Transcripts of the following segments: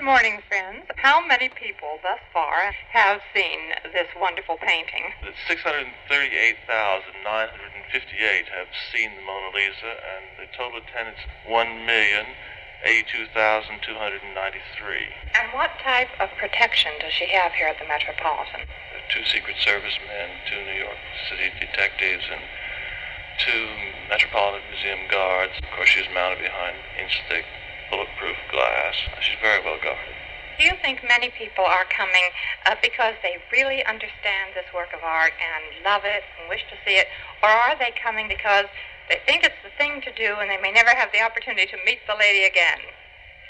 morning, friends. How many people thus far have seen this wonderful painting? 638,958 have seen the Mona Lisa, and the total attendance 1,082,293. And what type of protection does she have here at the Metropolitan? 2 Secret Service men, 2 New York City detectives, and 2 Metropolitan Museum guards. Of course, she's mounted behind inch-thick bulletproof glass. She's very well guarded. Do you think many people are coming because they really understand this work of art and love it and wish to see it, or are they coming because they think it's the thing to do and they may never have the opportunity to meet the lady again?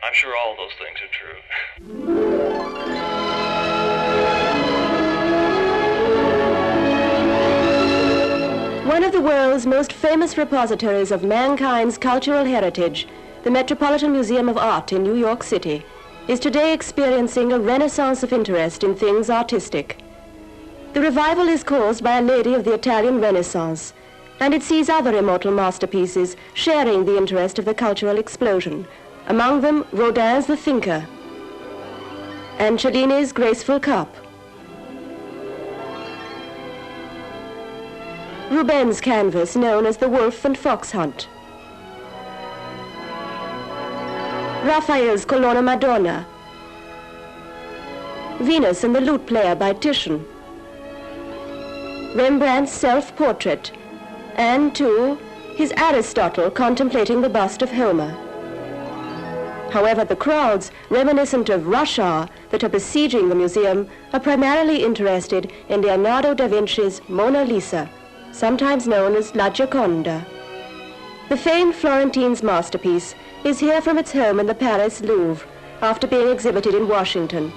I'm sure all those things are true. One of the world's most famous repositories of mankind's cultural heritage, the Metropolitan Museum of Art in New York City, is today experiencing a renaissance of interest in things artistic. The revival is caused by a lady of the Italian Renaissance, and it sees other immortal masterpieces sharing the interest of the cultural explosion, among them Rodin's The Thinker and Cellini's Graceful Cup, Rubens' canvas known as The Wolf and Fox Hunt, Raphael's Colonna Madonna, Venus and the Lute Player by Titian, Rembrandt's Self-Portrait, and, too, his Aristotle contemplating the bust of Homer. However, the crowds, reminiscent of rush hour, that are besieging the museum are primarily interested in Leonardo da Vinci's Mona Lisa, sometimes known as La Gioconda. The famed Florentine's masterpiece is here from its home in the Paris Louvre after being exhibited in Washington,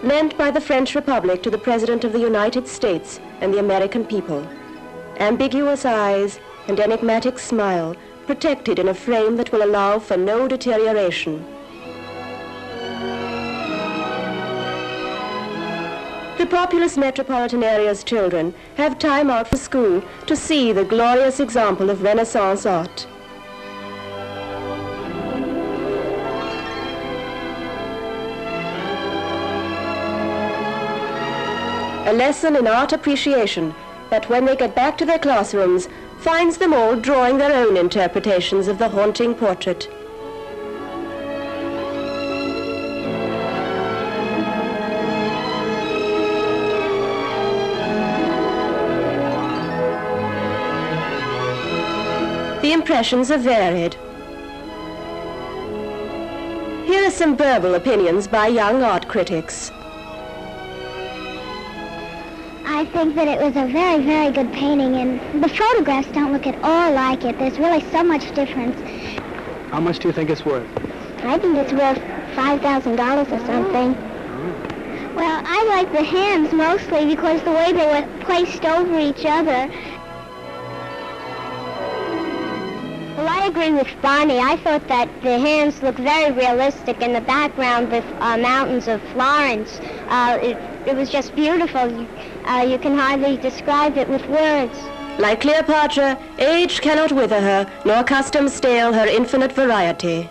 lent by the French Republic to the President of the United States and the American people. Ambiguous eyes and enigmatic smile protected in a frame that will allow for no deterioration. The populous metropolitan area's children have time out for school to see the glorious example of Renaissance art. A lesson in art appreciation that, when they get back to their classrooms, finds them all drawing their own interpretations of the haunting portrait. The impressions are varied. Here are some verbal opinions by young art critics. I think that it was a very, very good painting, and the photographs don't look at all like it. There's really so much difference. How much do you think it's worth? I think it's worth $5,000 or something. Well, I like the hands mostly because the way they were placed over each other. Well, I agree with Bonnie. I thought that the hands looked very realistic in the background with mountains of Florence. It was just beautiful. You can hardly describe it with words. Like Cleopatra, age cannot wither her, nor custom stale her infinite variety.